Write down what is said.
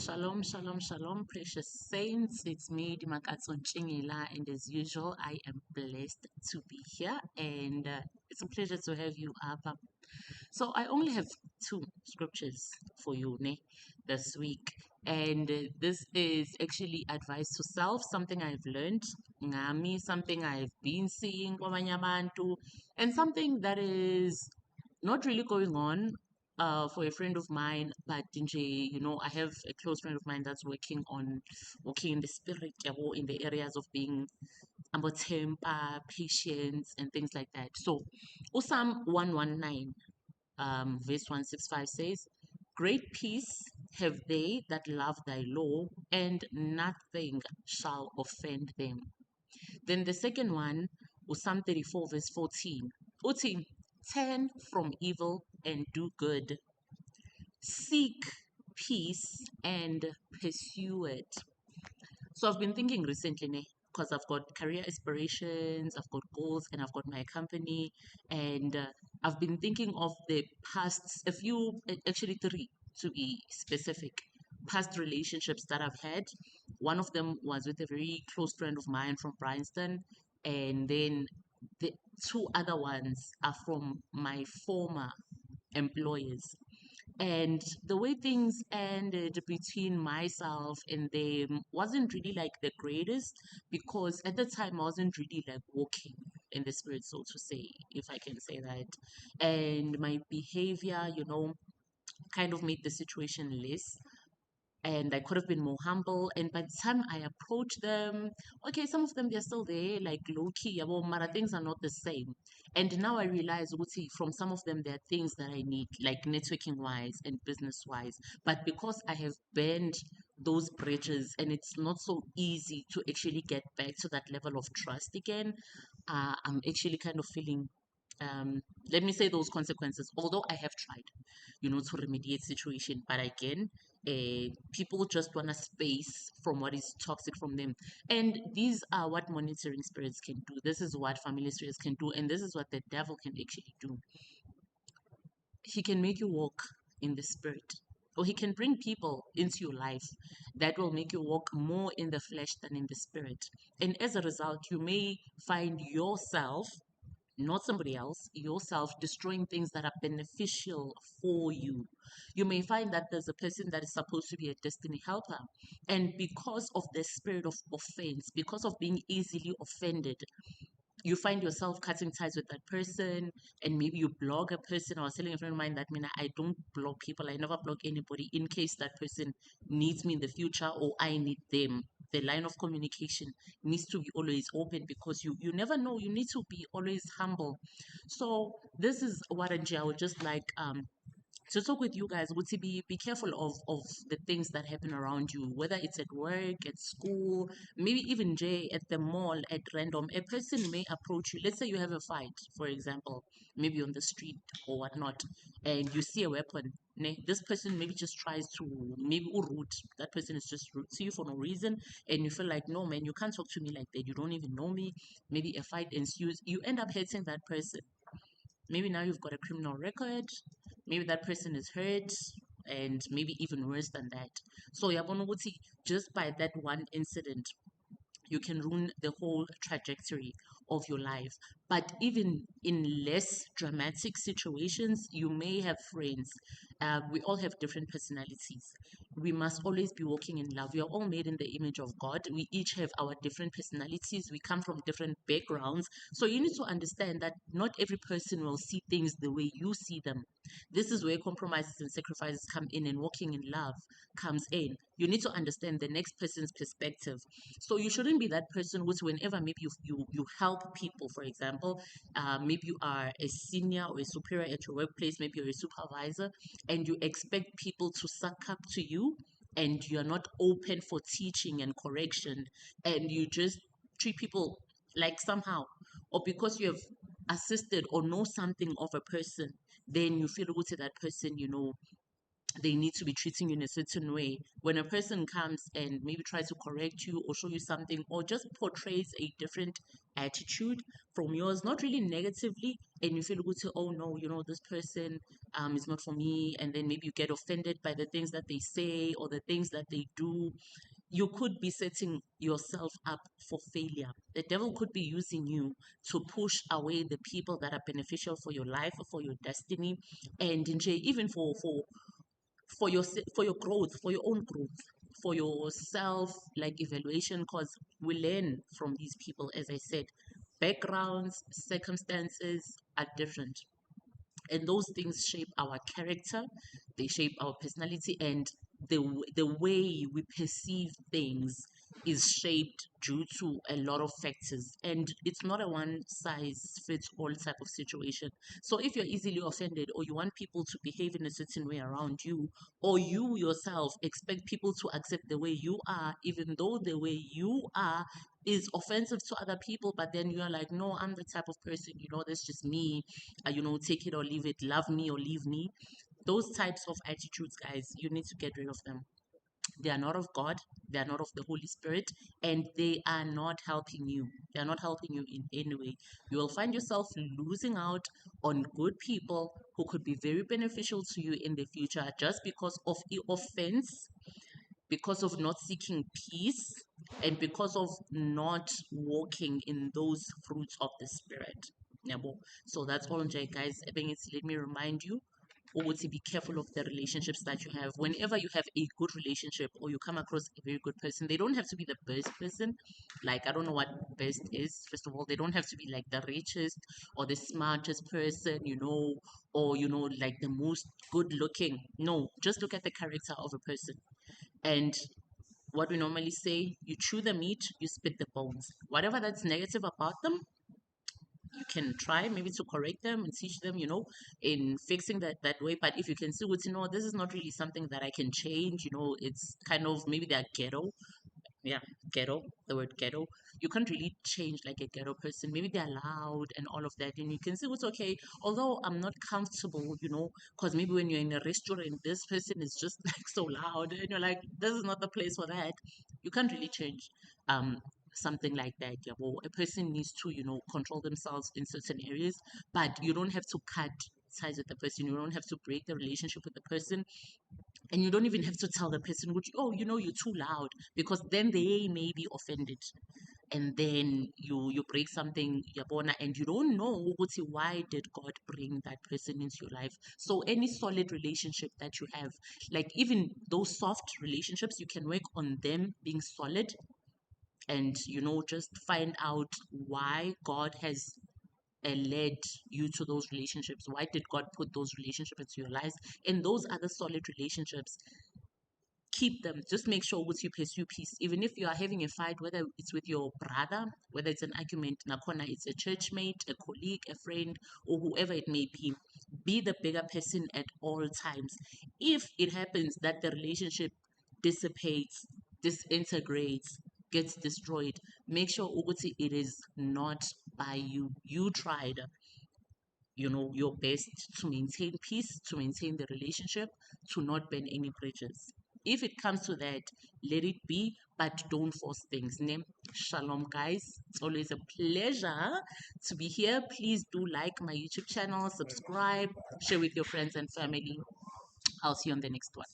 Shalom, shalom, shalom, precious saints. It's me, Dimakatso Chingila, and as usual, I am blessed to be here, and it's a pleasure to have you up. So I only have two scriptures for you, ne, this week, and this is actually advice to self, something I've learned, ngami, something I've been seeing kwabanye abantu, and something that is not really going on for a friend of mine, but I have a close friend of mine that's working in the spirit, yabo, in the areas of being about temper, patience, and things like that. So, Psalm 119, verse 165 says, "Great peace have they that love thy law, and nothing shall offend them." Then the second one was Psalm 34, verse 14. Uti, turn from evil and do good. Seek peace and pursue it. So I've been thinking recently, because I've got career aspirations, I've got goals, and I've got my company, and I've been thinking of the past, actually three to be specific, past relationships that I've had. One of them was with a very close friend of mine from Bryanston, and then the two other ones are from my former employers. And the way things ended between myself and them wasn't really like the greatest, because at the time I wasn't really like walking in the spirit, so to say, if I can say that. And my behavior, kind of made the situation less, and I could have been more humble. And by the time I approach them, okay, some of them they're still there, like low key, well, mara things are not the same. And now I realize, Uti, from some of them, there are things that I need, like networking wise and business wise. But because I have burned those bridges, and it's not so easy to actually get back to that level of trust again, I'm actually kind of feeling, let me say, those consequences. Although I have tried, to remediate situation, but again, people just want a space from what is toxic from them. And these are what monitoring spirits can do. This is what family spirits can do, and this is what the devil can actually do. He can make you walk in the spirit, or he can bring people into your life that will make you walk more in the flesh than in the spirit. And as a result, you may find yourself, not somebody else, yourself, destroying things that are beneficial for you. You may find that there's a person that is supposed to be a destiny helper, and because of the spirit of offense, because of being easily offended, you find yourself cutting ties with that person, and maybe you block a person. I was telling a friend of mine that, I don't block people. I never block anybody in case that person needs me in the future or I need them. The line of communication needs to be always open, because you never know. You need to be always humble. So this is what I would just like to talk with you guys. Would to be careful of the things that happen around you, whether it's at work, at school, maybe even at the mall, at random. A person may approach you. Let's say you have a fight, for example, maybe on the street or whatnot, and you see a weapon. This person maybe just tries to, maybe rude. That person is just rude to you for no reason, and you feel like, no man, you can't talk to me like that. You don't even know me. Maybe a fight ensues. You end up hating that person. Maybe now you've got a criminal record. Maybe that person is hurt, and maybe even worse than that. So yabona ukuthi just by that one incident, you can ruin the whole trajectory of your life. But even in less dramatic situations, you may have friends. We all have different personalities. We must always be walking in love. We are all made in the image of God. We each have our different personalities. We come from different backgrounds. So you need to understand that not every person will see things the way you see them. This is where compromises and sacrifices come in, and walking in love comes in. You need to understand the next person's perspective. So you shouldn't be that person who's, whenever maybe you help people, for example, maybe you are a senior or a superior at your workplace, maybe you're a supervisor, and you expect people to suck up to you, and you're not open for teaching and correction, and you just treat people like somehow, or because you have assisted or know something of a person, then you feel good to that person, they need to be treating you in a certain way. When a person comes and maybe tries to correct you or show you something or just portrays a different attitude from yours, not really negatively, and you feel good to, oh no, this person is not for me, and then maybe you get offended by the things that they say or the things that they do, you could be setting yourself up for failure. The devil could be using you to push away the people that are beneficial for your life or for your destiny, and even for your growth, for your own growth, for your self like evaluation, because we learn from these people. As I said, backgrounds, circumstances are different, and those things shape our character, they shape our personality, and the way we perceive things is shaped due to a lot of factors, and it's not a one size fits all type of situation. So if you're easily offended, or you want people to behave in a certain way around you, or you yourself expect people to accept the way you are, even though the way you are is offensive to other people, but then you're like, no, I'm the type of person, that's just me, take it or leave it, love me or leave me. Those types of attitudes, guys, you need to get rid of them. They are not of God, they are not of the Holy Spirit, and they are not helping you. They are not helping you in any way. You will find yourself losing out on good people who could be very beneficial to you in the future just because of offense, because of not seeking peace, and because of not walking in those fruits of the Spirit. Yabo. So that's all, Jay, guys. I think it's, let me remind you, to be careful of the relationships that you have. Whenever you have a good relationship or you come across a very good person, they don't have to be the best person. Like, I don't know what best is. First of all, they don't have to be like the richest or the smartest person, or, like the most good looking. No, just look at the character of a person. And what we normally say, you chew the meat, you spit the bones. Whatever that's negative about them, you can try maybe to correct them and teach them, in fixing that way. But if you can see what, this is not really something that I can change, it's kind of maybe they're ghetto. Yeah, ghetto, the word ghetto. You can't really change like a ghetto person. Maybe they're loud and all of that, and you can say what's okay. Although I'm not comfortable, because maybe when you're in a restaurant, this person is just like so loud, and you're like, this is not the place for that. You can't really change um something like that. Yeah, well, a person needs to, control themselves in certain areas, but you don't have to cut ties with the person. You don't have to break the relationship with the person, and you don't even have to tell the person, which, oh, you're too loud, because then they may be offended, and then you break something, yabona, and you don't know ukuthi why did God bring that person into your life. So any solid relationship that you have, like even those soft relationships, you can work on them being solid, and just find out why God has led you to those relationships. Why did God put those relationships into your lives? And those other solid relationships, keep them. Just make sure with you pursue peace. Even if you are having a fight, whether it's with your brother, whether it's an argument, nakona, it's a church mate, a colleague, a friend, or whoever it may be the bigger person at all times. If it happens that the relationship dissipates, disintegrates, gets destroyed, make sure ukuthi it is not by you. You tried, your best to maintain peace, to maintain the relationship, to not burn any bridges. If it comes to that, let it be, but don't force things. Name Shalom, guys. It's always a pleasure to be here. Please do like my YouTube channel, subscribe, share with your friends and family. I'll see you on the next one.